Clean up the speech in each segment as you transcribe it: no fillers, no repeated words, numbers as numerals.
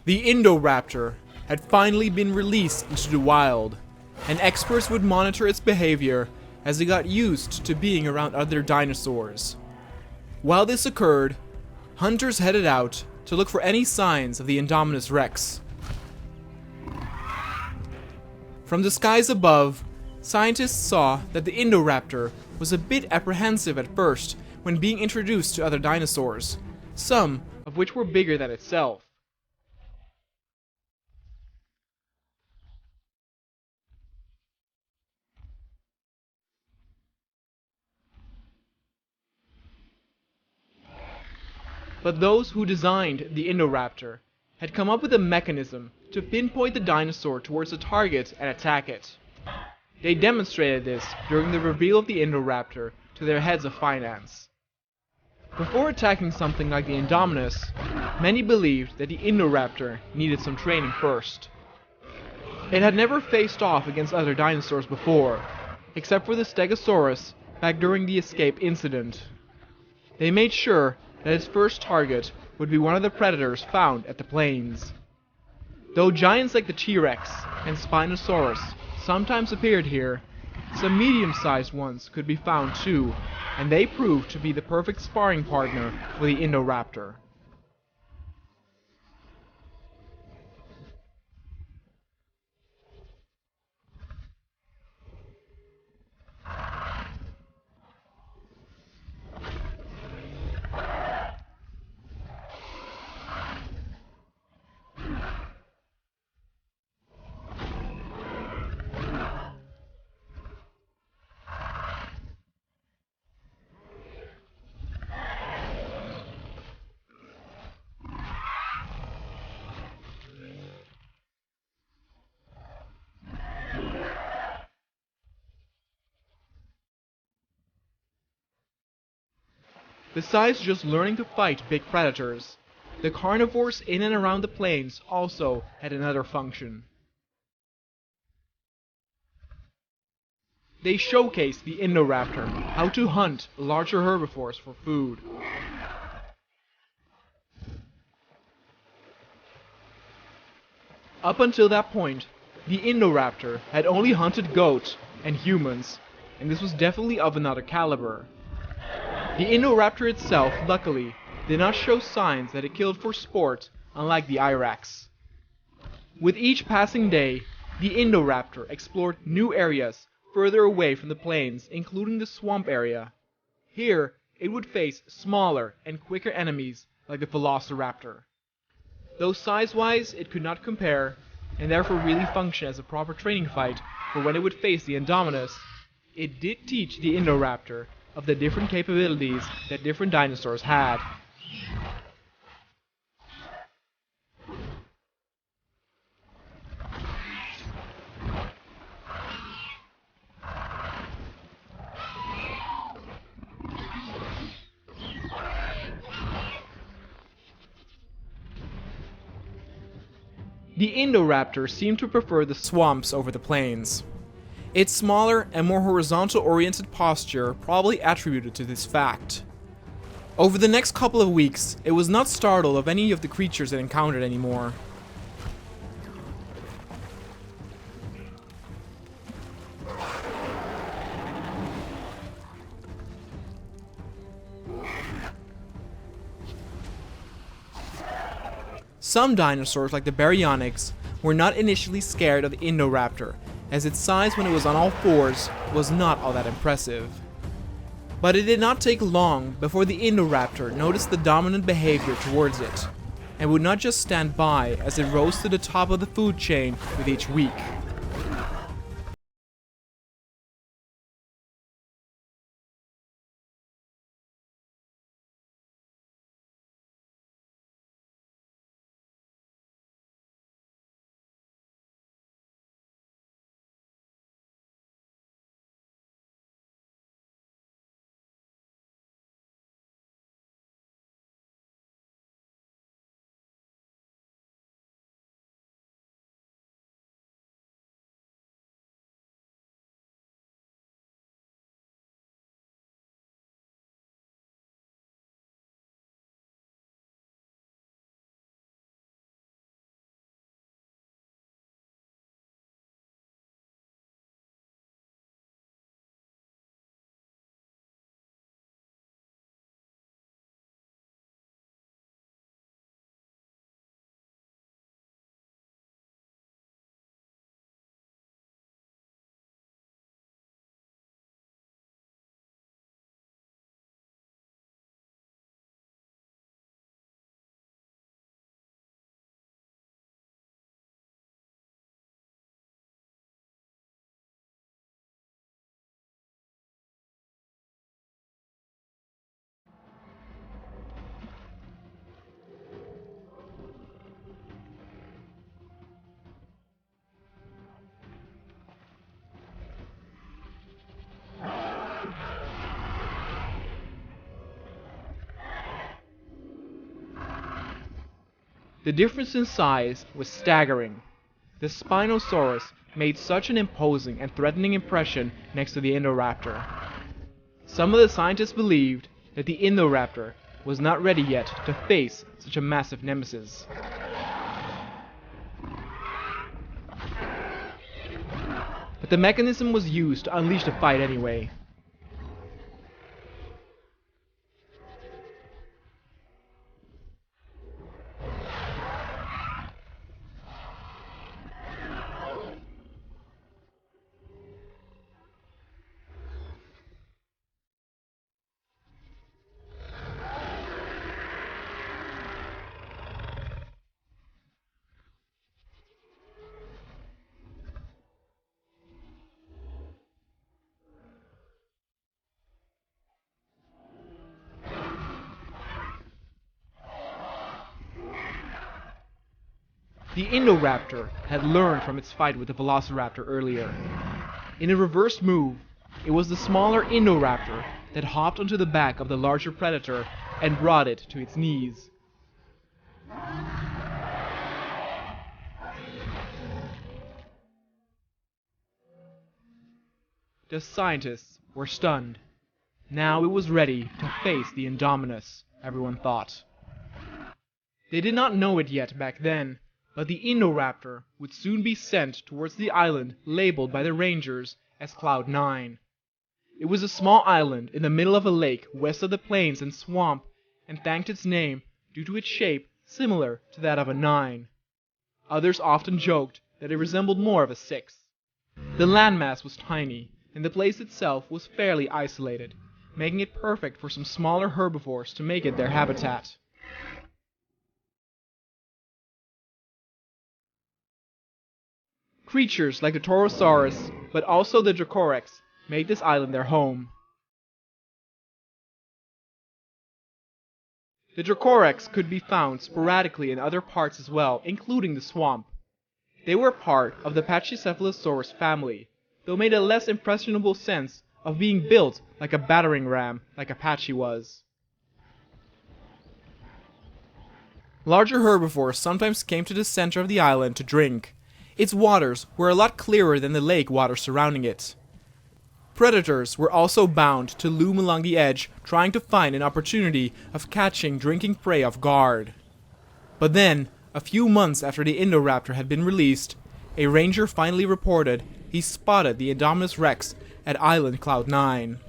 The Indoraptor had finally been released into the wild, and experts would monitor its behavior as it got used to being around other dinosaurs. While this occurred, hunters headed out to look for any signs of the Indominus Rex. From the skies above, scientists saw that the Indoraptor was a bit apprehensive at first when being introduced to other dinosaurs, some of which were bigger than itself. But those who designed the Indoraptor had come up with a mechanism to pinpoint the dinosaur towards a target and attack it. They demonstrated this during the reveal of the Indoraptor to their heads of finance. Before attacking something like the Indominus, many believed that the Indoraptor needed some training first. It had never faced off against other dinosaurs before, except for the Stegosaurus back during the escape incident. They made sure that its first target would be one of the predators found at the plains. Though giants like the T-Rex and Spinosaurus sometimes appeared here, some medium-sized ones could be found too, and they proved to be the perfect sparring partner for the Indoraptor. Besides just learning to fight big predators, the carnivores in and around the plains also had another function. They showcased the Indoraptor how to hunt larger herbivores for food. Up until that point, the Indoraptor had only hunted goats and humans, and this was definitely of another caliber. The Indoraptor itself, luckily, did not show signs that it killed for sport, unlike the Irex. With each passing day, the Indoraptor explored new areas further away from the plains, including the swamp area. Here, it would face smaller and quicker enemies like the Velociraptor. Though size-wise it could not compare, and therefore really function as a proper training fight for when it would face the Indominus, it did teach the Indoraptor of the different capabilities that different dinosaurs had. The Indoraptor seemed to prefer the swamps over the plains. Its smaller and more horizontal-oriented posture probably attributed to this fact. Over the next couple of weeks, it was not startled of any of the creatures it encountered anymore. Some dinosaurs, like the Baryonyx, were not initially scared of the Indoraptor, as its size when it was on all fours was not all that impressive. But it did not take long before the Indoraptor noticed the dominant behavior towards it, and would not just stand by as it rose to the top of the food chain with each week. The difference in size was staggering. The Spinosaurus made such an imposing and threatening impression next to the Indoraptor. Some of the scientists believed that the Indoraptor was not ready yet to face such a massive nemesis. But the mechanism was used to unleash the fight anyway. The Indoraptor had learned from its fight with the Velociraptor earlier. In a reverse move, it was the smaller Indoraptor that hopped onto the back of the larger predator and brought it to its knees. The scientists were stunned. Now it was ready to face the Indominus, everyone thought. They did not know it yet back then, but the Indoraptor would soon be sent towards the island labeled by the Rangers as Cloud 9. It was a small island in the middle of a lake west of the plains and swamp, and thanked its name due to its shape similar to that of a 9. Others often joked that it resembled more of a 6. The landmass was tiny, and the place itself was fairly isolated, making it perfect for some smaller herbivores to make it their habitat. Creatures like the Torosaurus, but also the Dracorex, made this island their home. The Dracorex could be found sporadically in other parts as well, including the swamp. They were part of the Pachycephalosaurus family, though made a less impressionable sense of being built like a battering ram, like Apache was. Larger herbivores sometimes came to the center of the island to drink. Its waters were a lot clearer than the lake water surrounding it. Predators were also bound to loom along the edge, trying to find an opportunity of catching drinking prey off guard. But then, a few months after the Indoraptor had been released, a ranger finally reported he spotted the Indominus Rex at Island Cloud 9.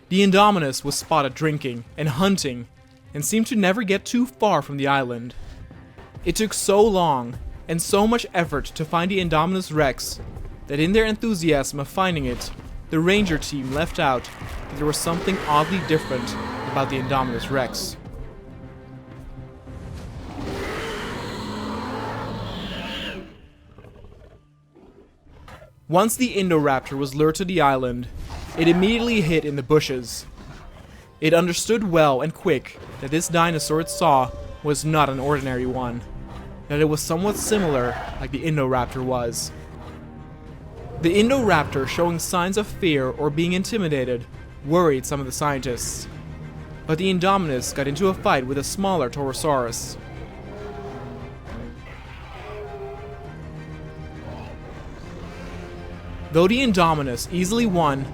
The Indominus was spotted drinking and hunting, and seemed to never get too far from the island. It took so long and so much effort to find the Indominus Rex that in their enthusiasm of finding it, the ranger team left out that there was something oddly different about the Indominus Rex. Once the Indoraptor was lured to the island, it immediately hid in the bushes. It understood well and quick that this dinosaur it saw was not an ordinary one, that it was somewhat similar like the Indoraptor was. The Indoraptor showing signs of fear or being intimidated worried some of the scientists, but the Indominus got into a fight with a smaller Torosaurus. Though the Indominus easily won,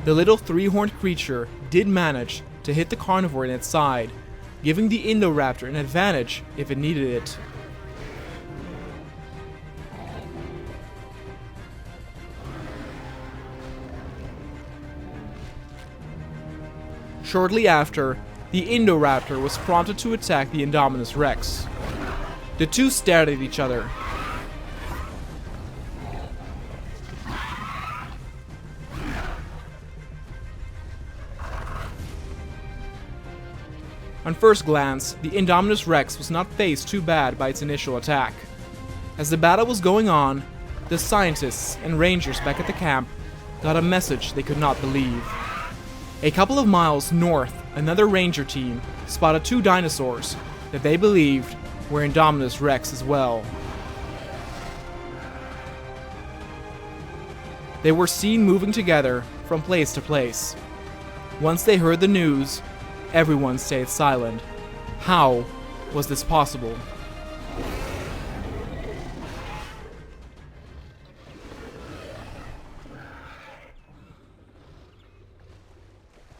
the little three-horned creature did manage to hit the carnivore in its side, giving the Indoraptor an advantage if it needed it. Shortly after, the Indoraptor was prompted to attack the Indominus Rex. The two stared at each other. On first glance, the Indominus Rex was not faced too bad by its initial attack. As the battle was going on, the scientists and rangers back at the camp got a message they could not believe. A couple of miles north, another ranger team spotted two dinosaurs that they believed were Indominus Rex as well. They were seen moving together from place to place. Once they heard the news, everyone stayed silent. How was this possible?